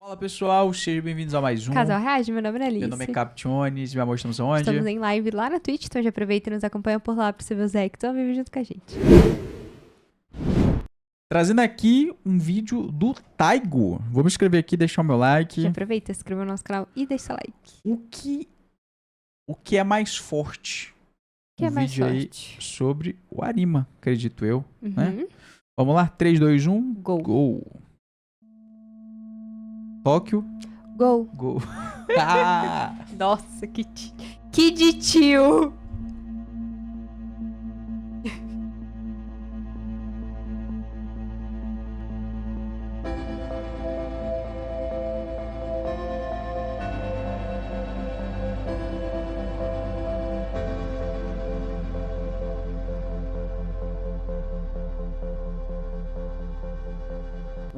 Fala pessoal, sejam bem-vindos a mais um. Casal Reage, meu nome é Alice. Meu nome é Captiones, me mostramos aonde? Estamos em live lá na Twitch, então já aproveita e nos acompanha por lá pra você ver os reacts ao vivo junto com a gente. Trazendo aqui um vídeo do Taigo. Vou me inscrever aqui, deixar o meu like. Já aproveita, se inscreva no nosso canal e deixa seu like. O que é mais forte? O que é mais vídeo forte? aí sobre o Arima, acredito eu, né? Uhum. Vamos lá, 3, 2, 1, Gol. gol. Tóquio, Gol. gol. Ah! Nossa, que de tio.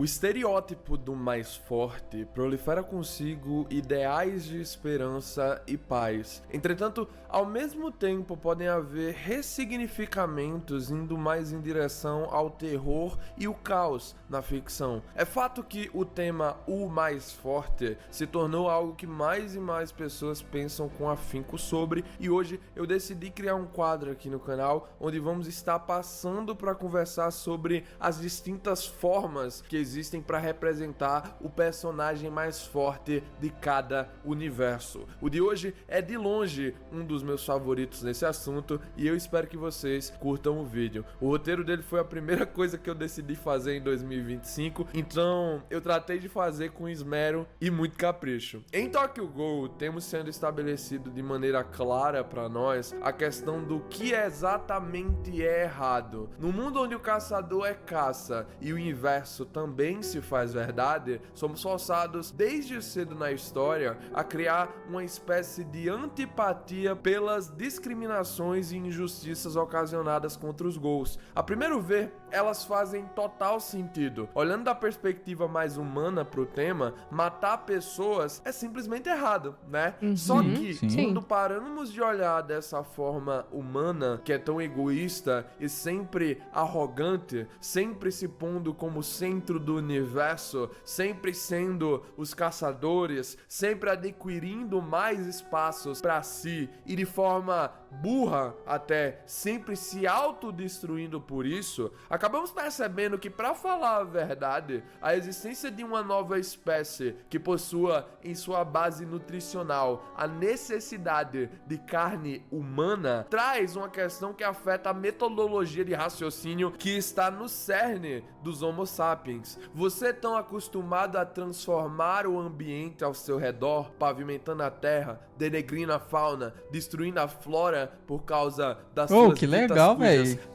O estereótipo do mais forte prolifera consigo ideais de esperança e paz. Entretanto, ao mesmo tempo podem haver ressignificamentos indo mais em direção ao terror e o caos na ficção. É fato que o tema O Mais Forte se tornou algo que mais e mais pessoas pensam com afinco sobre, e hoje eu decidi criar um quadro aqui no canal onde vamos estar passando para conversar sobre as distintas formas que existem para representar o personagem mais forte de cada universo. O de hoje é de longe um dos meus favoritos nesse assunto e eu espero que vocês curtam o vídeo. O roteiro dele foi a primeira coisa que eu decidi fazer em 2025, então eu tratei de fazer com esmero e muito capricho. Em Tokyo Ghoul, temos sendo estabelecido de maneira clara para nós a questão do que exatamente é errado. No mundo onde o caçador é caça e o inverso também se faz verdade, somos forçados desde cedo na história a criar uma espécie de antipatia pelas discriminações e injustiças ocasionadas contra os Ghouls. A primeiro ver, elas fazem total sentido. Olhando da perspectiva mais humana pro tema, matar pessoas é simplesmente errado, né? Só que, quando paramos de olhar dessa forma humana, que é tão egoísta e sempre arrogante, sempre se pondo como centro do universo, sempre sendo os caçadores, sempre adquirindo mais espaços para si e de forma burra até, sempre se autodestruindo por isso, acabamos percebendo que, para falar a verdade, a existência de uma nova espécie que possua em sua base nutricional a necessidade de carne humana traz uma questão que afeta a metodologia de raciocínio que está no cerne dos Homo sapiens. Você é tão acostumado a transformar o ambiente ao seu redor, pavimentando a terra, denegrindo a fauna, destruindo a flora por causa das suas que legal,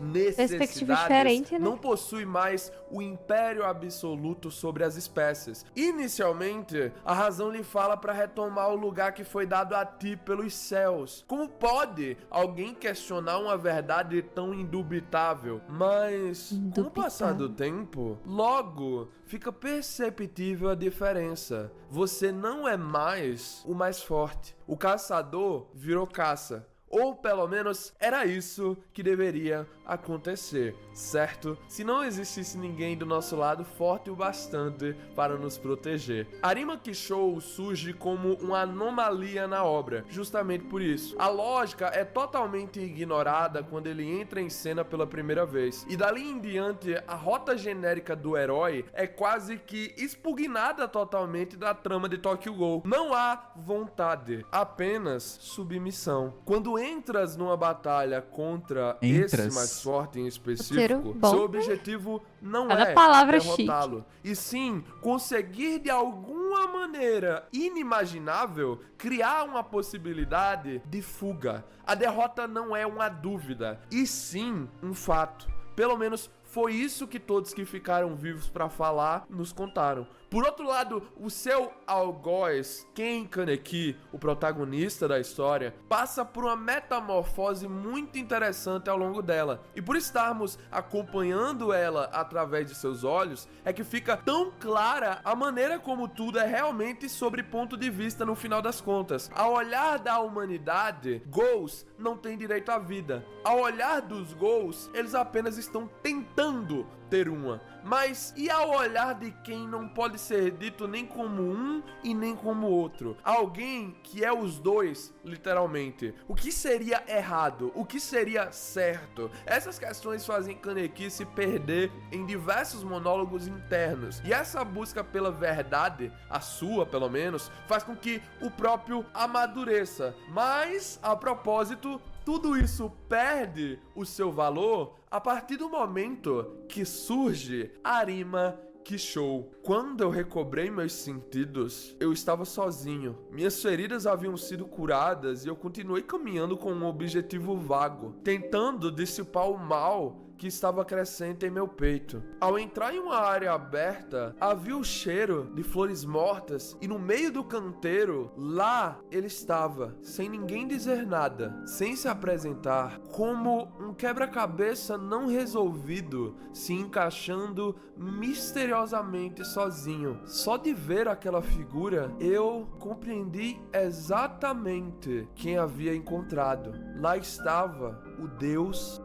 necessidades, diferente, né? não possui mais o império absoluto sobre as espécies. Inicialmente, a razão lhe fala para retomar o lugar que foi dado a ti pelos céus. Como pode alguém questionar uma verdade tão indubitável? Mas, com o passar do tempo, logo fica perceptível a diferença. Você não é mais o mais forte. O caçador virou caça. Ou pelo menos era isso que deveria acontecer, certo? Se não existisse ninguém do nosso lado forte o bastante para nos proteger. Arima Kishou surge como uma anomalia na obra, justamente por isso. A lógica é totalmente ignorada quando ele entra em cena pela primeira vez. E dali em diante, a rota genérica do herói é quase que expugnada totalmente da trama de Tokyo Ghoul. Não há vontade, apenas submissão. Quando entras numa batalha contra esse mais forte em específico, seu objetivo não é derrotá-lo, e sim conseguir de alguma maneira inimaginável criar uma possibilidade de fuga. A derrota não é uma dúvida, e sim um fato. Pelo menos foi isso que todos que ficaram vivos para falar nos contaram. Por outro lado, o seu algoz, Ken Kaneki, o protagonista da história, passa por uma metamorfose muito interessante ao longo dela. E por estarmos acompanhando ela através de seus olhos, é que fica tão clara a maneira como tudo é realmente sobre ponto de vista no final das contas. Ao olhar da humanidade, Ghouls não têm direito à vida. Ao olhar dos Ghouls, eles apenas estão tentando ter uma. Mas e ao olhar de quem não pode ser dito nem como um e nem como outro? Alguém que é os dois, literalmente. O que seria errado? O que seria certo? Essas questões fazem Kaneki se perder em diversos monólogos internos. E essa busca pela verdade, a sua pelo menos, faz com que o próprio amadureça. Mas, a propósito, tudo isso perde o seu valor a partir do momento que surge Arima Kishou. Quando eu recobrei meus sentidos, eu estava sozinho. Minhas feridas haviam sido curadas e eu continuei caminhando com um objetivo vago, tentando dissipar o mal que estava crescente em meu peito. Ao entrar em uma área aberta, havia o cheiro de flores mortas e no meio do canteiro, lá ele estava, sem ninguém dizer nada, sem se apresentar, como um quebra-cabeça não resolvido, se encaixando misteriosamente sozinho. Só de ver aquela figura, eu compreendi exatamente quem havia encontrado. Lá estava o Deus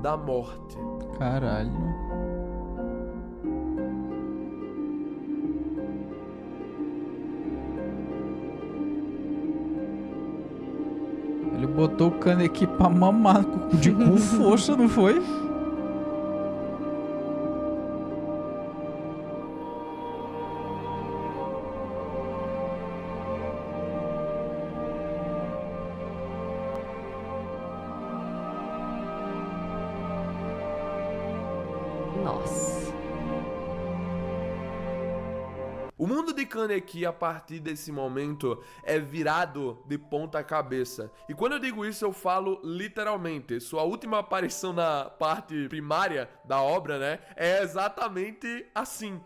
da morte. Caralho. Ele botou o Kaneki pra mamar de cu força, não foi? Nossa. O mundo de Kaneki, a partir desse momento, é virado de ponta cabeça. E quando eu digo isso, eu falo literalmente. Sua última aparição na parte primária da obra, né, é exatamente assim.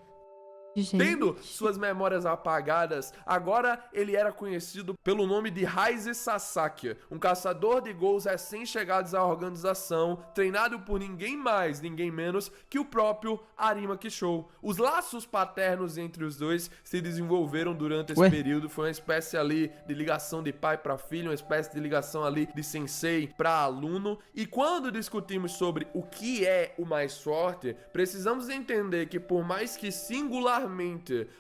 Gente. Tendo suas memórias apagadas, agora ele era conhecido pelo nome de Raize Sasaki, um caçador de gols recém-chegados à organização, treinado por ninguém mais, ninguém menos que o próprio Arima Kishou. Os laços paternos entre os dois se desenvolveram durante esse período, foi uma espécie ali de ligação de pai para filho, uma espécie de ligação ali de sensei para aluno. E quando discutimos sobre o que é o mais forte, precisamos entender que por mais que singularmente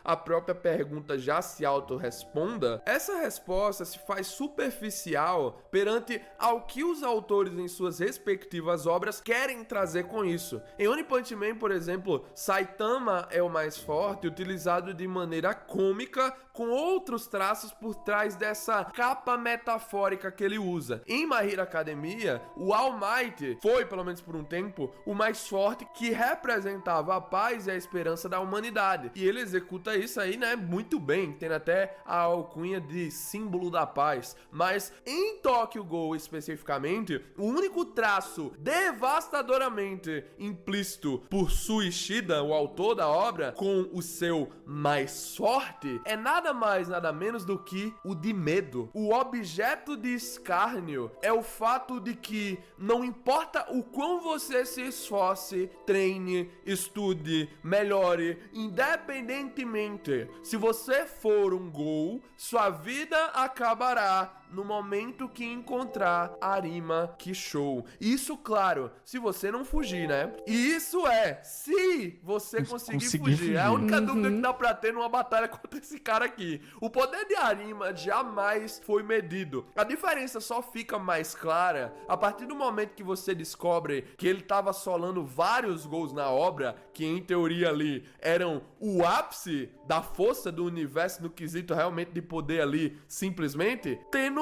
a própria pergunta já se autorresponda, essa resposta se faz superficial perante ao que os autores em suas respectivas obras querem trazer com isso. Em One Punch Man, por exemplo, Saitama é o mais forte, utilizado de maneira cômica, com outros traços por trás dessa capa metafórica que ele usa. Em My Hero Academia, o All Might foi, pelo menos por um tempo, o mais forte, que representava a paz e a esperança da humanidade. E ele executa isso aí, né, muito bem, tendo até a alcunha de símbolo da paz. Mas em Tokyo Ghoul especificamente, o único traço devastadoramente implícito por Suishida, o autor da obra, com o seu mais forte, é nada mais, nada menos do que o de medo. O objeto de escárnio é o fato de que não importa o quão você se esforce, treine, estude, melhore, independentemente, se você for um ghoul, sua vida acabará no momento que encontrar Arima Kishou. Isso, claro, se você não fugir, né? E isso é, se você conseguir fugir. É a única dúvida que dá pra ter numa batalha contra esse cara aqui. O poder de Arima jamais foi medido. A diferença só fica mais clara a partir do momento que você descobre que ele tava solando vários gols na obra, que em teoria ali eram o ápice da força do universo no quesito realmente de poder ali, simplesmente, tendo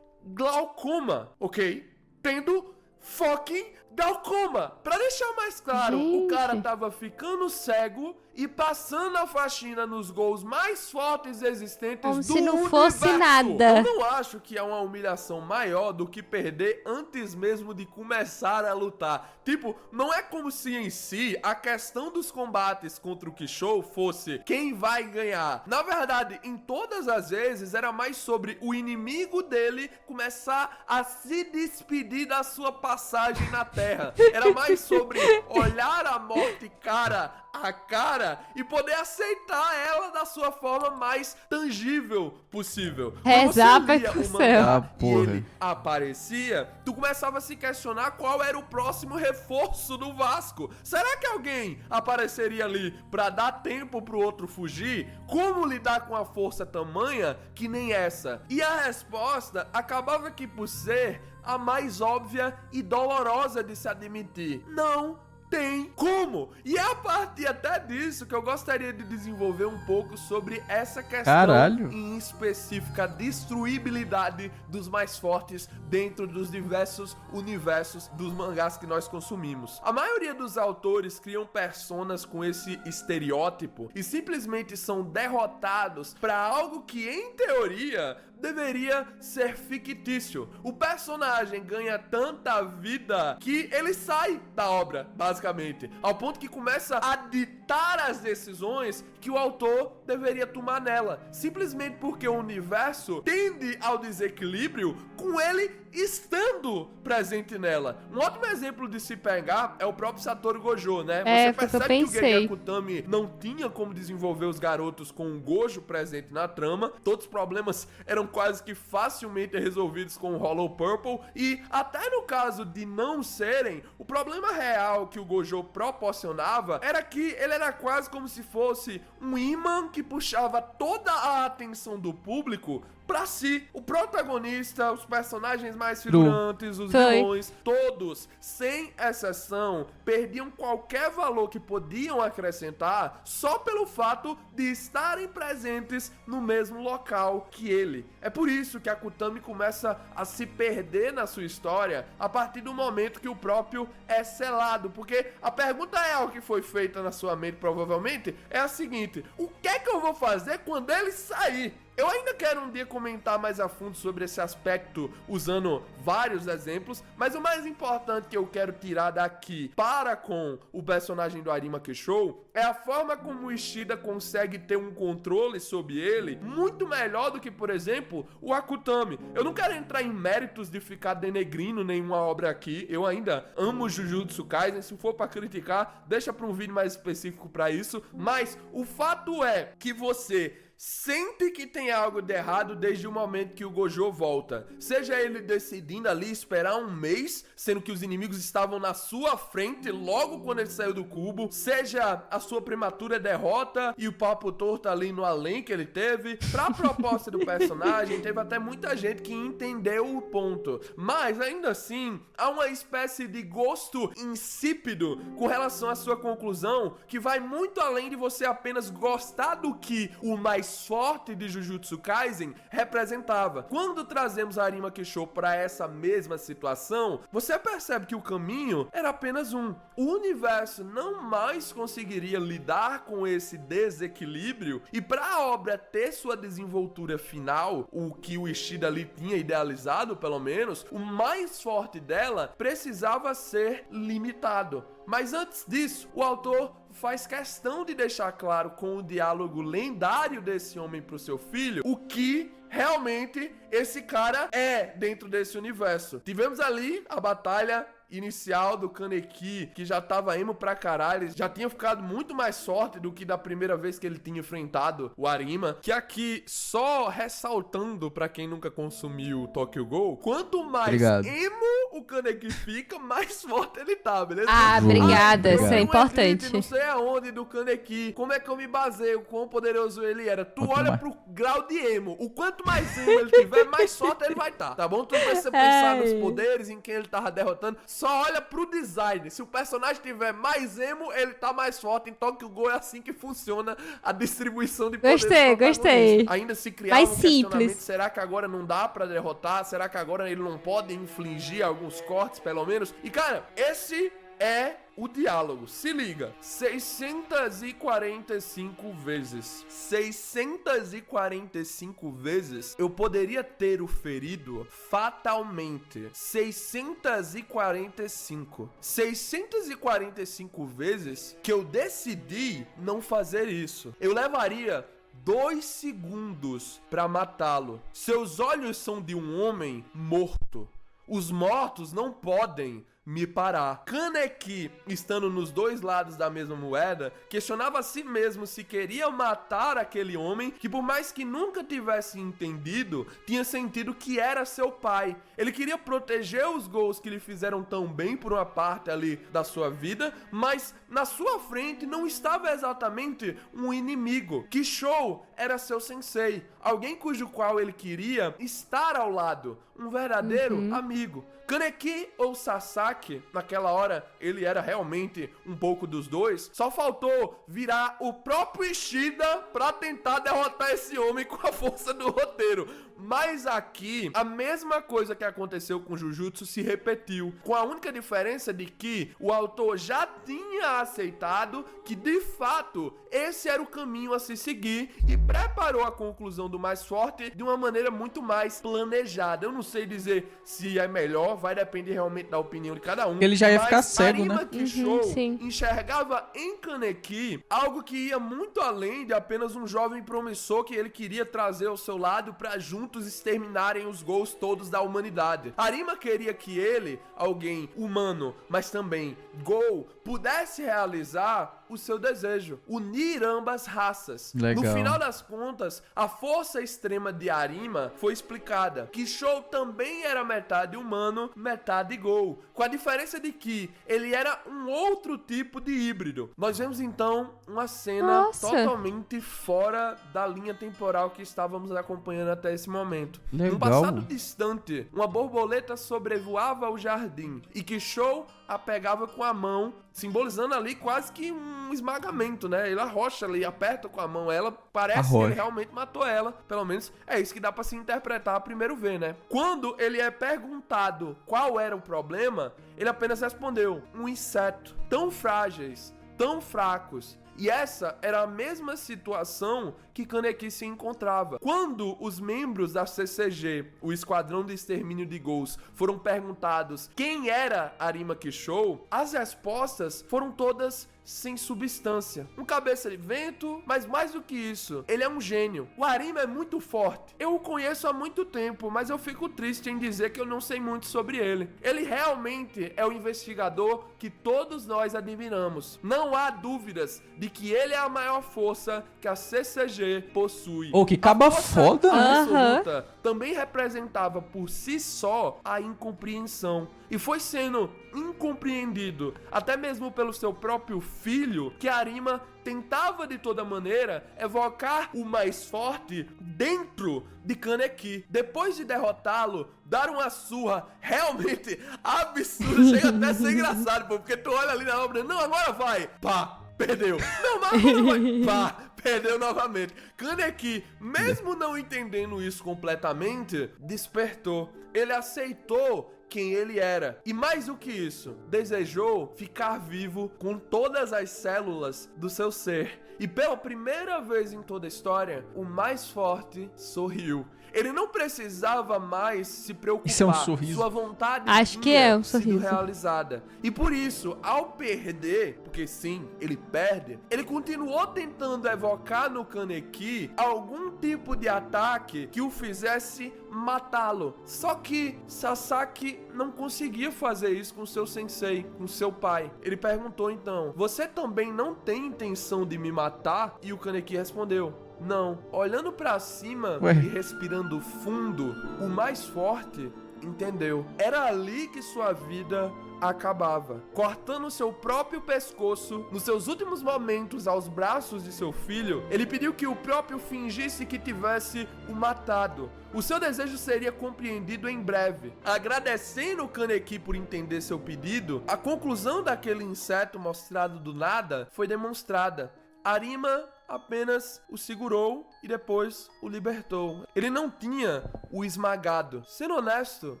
glaucoma, ok? Tendo fucking glaucoma. Pra deixar mais claro, o cara tava ficando cego e passando a faxina nos gols mais fortes existentes como do se não universo. fosse nada. Eu não acho que é uma humilhação maior do que perder antes mesmo de começar a lutar. Tipo, não é como se em si a questão dos combates contra o Kishou fosse quem vai ganhar. Na verdade, em todas as vezes era mais sobre o inimigo dele começar a se despedir da sua passagem na Terra. Era mais sobre olhar a morte cara a cara e poder aceitar ela da sua forma mais tangível possível. Quando você Rezar pra lia que o o mangá céu. Ah, e porra. ele aparecia, tu começava a se questionar qual era o próximo reforço do Vasco. Será que alguém apareceria ali pra dar tempo pro outro fugir? Como lidar com a força tamanha que nem essa? E a resposta acabava que, por ser a mais óbvia e dolorosa de se admitir, não tem como. E é a partir até disso que eu gostaria de desenvolver um pouco sobre essa questão Caralho. em específica, a destruibilidade dos mais fortes dentro dos diversos universos dos mangás que nós consumimos. A maioria dos autores criam personas com esse estereótipo e simplesmente são derrotados para algo que, em teoria, deveria ser fictício. O personagem ganha tanta vida que ele sai da obra, basicamente, ao ponto que começa a ditar as decisões que o autor deveria tomar nela, simplesmente porque o universo tende ao desequilíbrio com ele estando presente nela. Um ótimo exemplo de se pegar é o próprio Satoru Gojo, né? É, Você foi o que eu percebe que o pensei. Gege Akutami não tinha como desenvolver os garotos com o Gojo presente na trama. Todos os problemas eram quase que facilmente resolvidos com o Hollow Purple, e até no caso de não serem, o problema real que o Gojo proporcionava era que ele era quase como se fosse um imã que puxava toda a atenção do público pra si. O protagonista, os personagens mais figurantes, os Foi. vilões, todos, sem exceção, perdiam qualquer valor que podiam acrescentar só pelo fato de estarem presentes no mesmo local que ele. É por isso que a Akutami começa a se perder na sua história a partir do momento que o próprio é selado, porque a pergunta real que foi feita na sua mente, provavelmente, é a seguinte: o que é que eu vou fazer quando ele sair? Eu ainda quero um dia comentar mais a fundo sobre esse aspecto usando vários exemplos, mas o mais importante que eu quero tirar daqui para com o personagem do Arima Kishou é a forma como o Ishida consegue ter um controle sobre ele muito melhor do que, por exemplo, o Akutami. Eu não quero entrar em méritos de ficar denegrindo nenhuma obra aqui, eu ainda amo Jujutsu Kaisen, se for pra criticar, deixa pra um vídeo mais específico pra isso, mas o fato é que você sente que tem algo de errado desde o momento que o Gojo volta. Seja ele decidindo ali esperar um mês, sendo que os inimigos estavam na sua frente logo quando ele saiu do cubo, seja a sua prematura derrota e o papo torto ali no além que ele teve. Pra proposta do personagem, teve até muita gente que entendeu o ponto, mas ainda assim, há uma espécie de gosto insípido com relação à sua conclusão, que vai muito além de você apenas gostar do que o mais forte de Jujutsu Kaisen representava. Quando trazemos a Arima Kishou para essa mesma situação, você percebe que o caminho era apenas um. O universo não mais conseguiria lidar com esse desequilíbrio, e para a obra ter sua desenvoltura final, o que o Ishida ali tinha idealizado, pelo menos, o mais forte dela precisava ser limitado. Mas antes disso, o autor faz questão de deixar claro com o diálogo lendário desse homem pro seu filho o que realmente esse cara é dentro desse universo. Tivemos ali a batalha inicial do Kaneki, que já tava emo pra caralho, já tinha ficado muito mais forte do que da primeira vez que ele tinha enfrentado o Arima, que aqui, só ressaltando pra quem nunca consumiu Tokyo Ghoul, quanto mais Obrigado. emo o Kaneki fica, mais forte ele tá, beleza? Ah, obrigada, Ai, isso é um importante. Não sei aonde do Kaneki, como é que eu me baseio, quão poderoso ele era. Tu Quanto olha mais- pro grau de emo, o quanto mais emo ele tiver, mais forte ele vai estar, tá bom? Tu não precisa pensar nos poderes, em quem ele tava derrotando, só olha pro design. Se o personagem tiver mais emo, ele tá mais forte. Em Tokyo Ghoul é assim que funciona a distribuição de poderes. Gostei, protagonistas. gostei. Ainda se criava Mais um simples. questionamento, será que agora não dá pra derrotar? Será que agora ele não pode infligir alguns cortes, pelo menos? E cara, esse é o diálogo. Se liga, 645 vezes. 645 vezes eu poderia ter o ferido fatalmente. 645. 645 vezes que eu decidi não fazer isso. Eu levaria 2 segundos pra matá-lo. Seus olhos são de um homem morto. Os mortos não podem me parar. Kaneki, estando nos dois lados da mesma moeda, questionava a si mesmo se queria matar aquele homem que, por mais que nunca tivesse entendido, tinha sentido que era seu pai. Ele queria proteger os Gous que lhe fizeram tão bem por uma parte ali da sua vida, mas na sua frente não estava exatamente um inimigo. Kishou era seu sensei, alguém cujo qual ele queria estar ao lado, um verdadeiro amigo. Kaneki ou Sasaki, naquela hora ele era realmente um pouco dos dois, só faltou virar o próprio Ishida pra tentar derrotar esse homem com a força do roteiro. Mas aqui, a mesma coisa que aconteceu com Jujutsu se repetiu, com a única diferença de que o autor já tinha aceitado que, de fato, esse era o caminho a se seguir e preparou a conclusão do mais forte de uma maneira muito mais planejada. Eu não sei dizer se é melhor, vai depender realmente da opinião de cada um. Ele já ia mas ficar cego, Arima né? Kishou sim. enxergava em Kaneki algo que ia muito além de apenas um jovem promissor que ele queria trazer ao seu lado para juntos exterminarem os Gous todos da humanidade. Arima queria que ele, alguém humano, mas também Gou, pudesse realizar o seu desejo, unir ambas raças. Legal. No final das contas, a força extrema de Arima foi explicada. Kishou também era metade humano, metade Gou, com a diferença de que ele era um outro tipo de híbrido. Nós vemos então uma cena Nossa. totalmente fora da linha temporal que estávamos acompanhando até esse momento. Legal. Num passado distante, uma borboleta sobrevoava o jardim e Kishou a pegava com a mão, simbolizando ali quase que um esmagamento, né? Ele arrocha ali, aperta com a mão ela, parece que Arrocha. ele realmente matou ela. Pelo menos é isso que dá pra se interpretar a primeiro ver, né? Quando ele é perguntado qual era o problema, ele apenas respondeu: um inseto. Tão frágeis, tão fracos. E essa era a mesma situação que Kaneki se encontrava. Quando os membros da CCG, o Esquadrão de Extermínio de Gous, foram perguntados quem era Arima Kishou, as respostas foram todas sem substância. Um cabeça de vento, mas mais do que isso, ele é um gênio. O Arima é muito forte. Eu o conheço há muito tempo, mas eu fico triste em dizer que eu não sei muito sobre ele. Ele realmente é o investigador que todos nós admiramos. Não há dúvidas de que ele é a maior força que a CCG possui. Ô, que caba A força foda, né? absoluta também representava por si só a incompreensão. E foi sendo incompreendido, até mesmo pelo seu próprio filho, que Arima tentava de toda maneira evocar o mais forte dentro de Kaneki. Depois de derrotá-lo, dar uma surra realmente absurda, chega até a ser engraçado, pô, porque tu olha ali na obra, não, agora vai, pá, perdeu. Não, mas agora vai, pá, perdeu novamente. Kaneki, mesmo não entendendo isso completamente, despertou. Ele aceitou quem ele era. E mais do que isso, desejou ficar vivo com todas as células do seu ser. E pela primeira vez em toda a história, o mais forte sorriu. Ele não precisava mais se preocupar. Isso é um sorriso? Sua vontade Acho que tinha é um sido sorriso. realizada. E por isso, ao perder, porque sim, ele perde, ele continuou tentando evocar no Kaneki algum tipo de ataque que o fizesse matá-lo. Só que Sasaki não conseguia fazer isso com seu sensei, com seu pai. Ele perguntou então: você também não tem intenção de me matar? E o Kaneki respondeu: não. Olhando pra cima Ué. e respirando fundo, o mais forte entendeu. Era ali que sua vida acabava, cortando seu próprio pescoço nos seus últimos momentos aos braços de seu filho. Ele pediu que o próprio fingisse que tivesse o matado. O seu desejo seria compreendido em breve. Agradecendo o Kaneki por entender seu pedido, a conclusão daquele inseto mostrado do nada foi demonstrada. Arima apenas o segurou e depois o libertou. Ele não tinha o esmagado. Sendo honesto,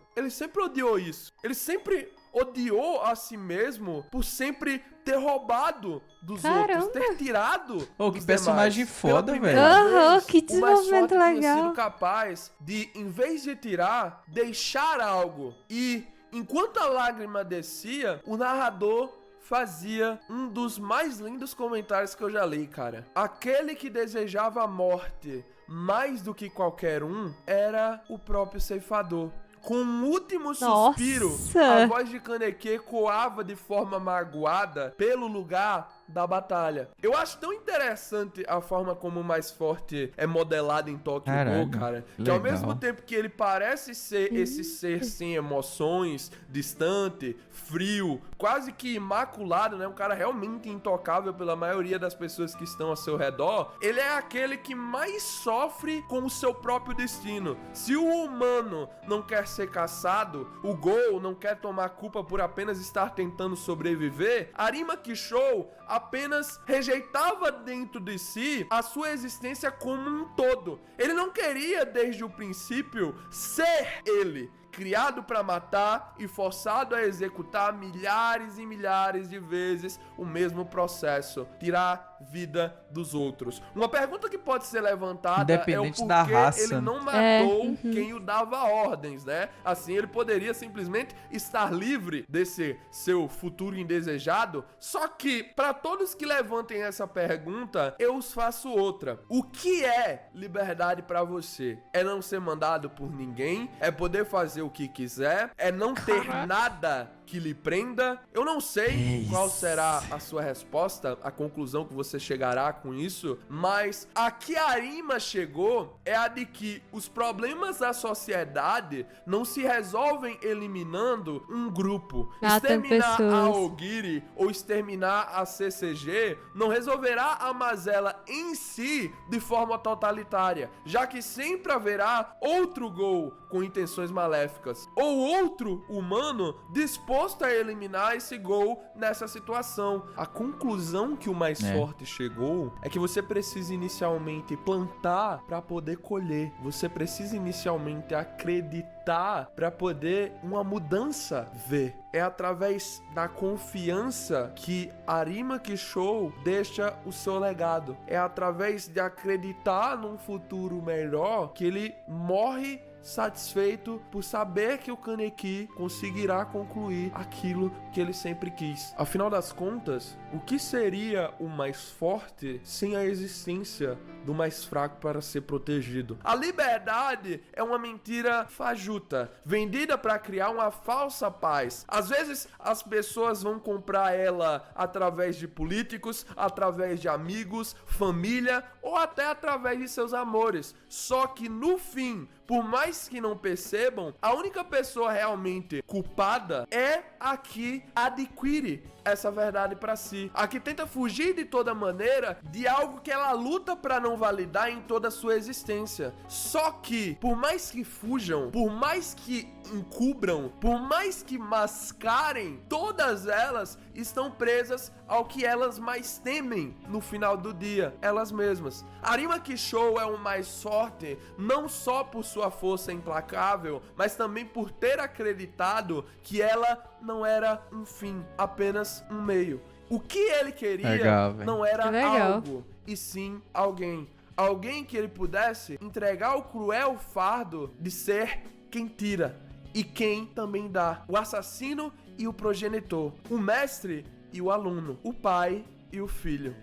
ele sempre odiou isso. Ele sempre odiou a si mesmo por sempre ter roubado dos Caramba. outros, ter tirado Ô, que dos personagem demais. foda, Pela primeira velho. Aham, vez, que o mais desenvolvimento forte tinha legal. sido capaz de, em vez de tirar, deixar algo. E enquanto a lágrima descia, o narrador fazia um dos mais lindos comentários que eu já li, cara. Aquele que desejava a morte mais do que qualquer um era o próprio ceifador. Com um último suspiro, Nossa. a voz de Kaneki ecoava de forma magoada pelo lugar da batalha. Eu acho tão interessante a forma como o mais forte é modelado em Tokyo Caralho, Ghoul, cara. Que legal. ao mesmo tempo que ele parece ser esse ser sem emoções, distante, frio, quase que imaculado, né? Um cara realmente intocável pela maioria das pessoas que estão ao seu redor. Ele é aquele que mais sofre com o seu próprio destino. Se o humano não quer ser caçado, o Ghoul não quer tomar culpa por apenas estar tentando sobreviver, Arima Kishou apenas rejeitava dentro de si a sua existência como um todo. Ele não queria desde o princípio ser ele, criado para matar e forçado a executar milhares e milhares de vezes o mesmo processo, tirar vida dos outros. Uma pergunta que pode ser levantada Independente é o da porquê raça. ele não matou quem o dava ordens, né? Assim ele poderia simplesmente estar livre desse seu futuro indesejado. Só que, para todos que levantem essa pergunta, eu os faço outra. O que é liberdade para você? É não ser mandado por ninguém? É poder fazer o que quiser? É não ter nada que lhe prenda? Eu não sei qual será a sua resposta, a conclusão que você chegará com isso, mas a que Arima chegou é a de que os problemas da sociedade não se resolvem eliminando um grupo. Matando Exterminar a pessoas. Ogiri ou exterminar a CCG não resolverá a mazela em si de forma totalitária, já que sempre haverá outro Ghoul com intenções maléficas, ou outro humano disposto a eliminar esse Ghoul nessa situação. A conclusão que o mais forte chegou é que você precisa inicialmente plantar para poder colher. Você precisa inicialmente acreditar para poder uma mudança ver. É através da confiança que Arima Kishou deixa o seu legado. É através de acreditar num futuro melhor que ele morre satisfeito por saber que o Kaneki conseguirá concluir aquilo que ele sempre quis. Afinal das contas, o que seria o mais forte sem a existência do mais fraco para ser protegido? A liberdade é uma mentira fajuta, vendida para criar uma falsa paz. Às vezes as pessoas vão comprar ela através de políticos, através de amigos, família ou até através de seus amores. Só que no fim, por mais que não percebam, a única pessoa realmente culpada é a que adquire essa verdade pra si, a que tenta fugir de toda maneira de algo que ela luta pra não validar em toda a sua existência. Só que, por mais que fujam, por mais que encubram, por mais que mascarem, todas elas estão presas ao que elas mais temem no final do dia, elas mesmas. Arima Kishou é o mais forte, não só por sua força implacável, mas também por ter acreditado que ela não era um fim, apenas um meio. O que ele queria não era algo, e sim alguém. Alguém que ele pudesse entregar o cruel fardo de ser quem tira e quem também dá. O assassino e o progenitor. O mestre e o aluno. O pai e o filho.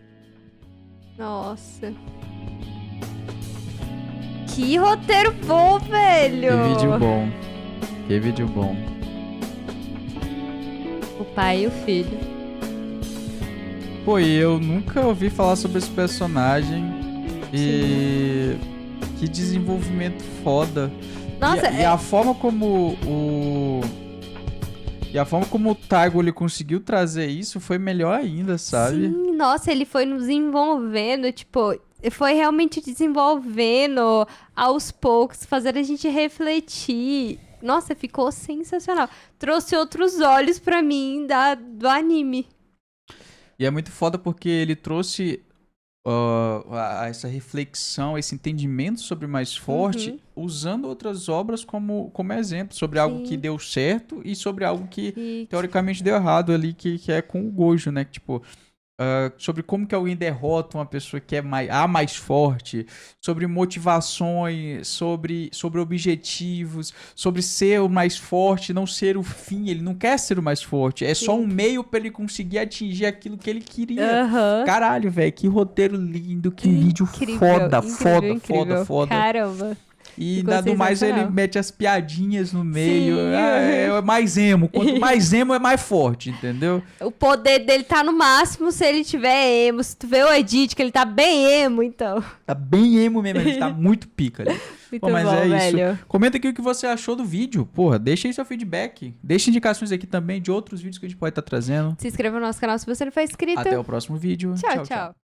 Nossa. Que roteiro bom, velho! Que vídeo bom. Que vídeo bom. O pai e o filho. Pô, e eu nunca ouvi falar sobre esse personagem. E que desenvolvimento foda. Nossa, e a forma como o Taigo ele conseguiu trazer isso foi melhor ainda, sabe? Sim, nossa, ele foi nos envolvendo, tipo, foi realmente desenvolvendo aos poucos, fazendo a gente refletir. Nossa, ficou sensacional. Trouxe outros olhos pra mim do anime. E é muito foda porque ele trouxe essa reflexão, esse entendimento sobre o mais forte, usando outras obras como exemplo, sobre algo que deu certo e sobre algo que teoricamente deu errado ali, que é com o Gojo, né? Que, tipo, sobre como que alguém derrota uma pessoa que é mais forte, sobre motivações, sobre objetivos, sobre ser o mais forte, não ser o fim. Ele não quer ser o mais forte, é só um meio pra ele conseguir atingir aquilo que ele queria. Caralho, velho, que roteiro lindo, que vídeo foda. Caramba. E Ficou ainda do mais ele sensacional. mete as piadinhas no meio. Sim. É mais emo. Quanto mais emo, é mais forte, entendeu? O poder dele tá no máximo se ele tiver emo. Se tu vê o Edith, que ele tá bem emo, então. Tá bem emo mesmo, ele tá muito pica ali. Muito Pô, mas bom, é velho. isso. Comenta aqui o que você achou do vídeo. Porra, deixa aí seu feedback. Deixa indicações aqui também de outros vídeos que a gente pode estar trazendo. Se inscreva no nosso canal se você não for inscrito. Até o próximo vídeo. Tchau, tchau.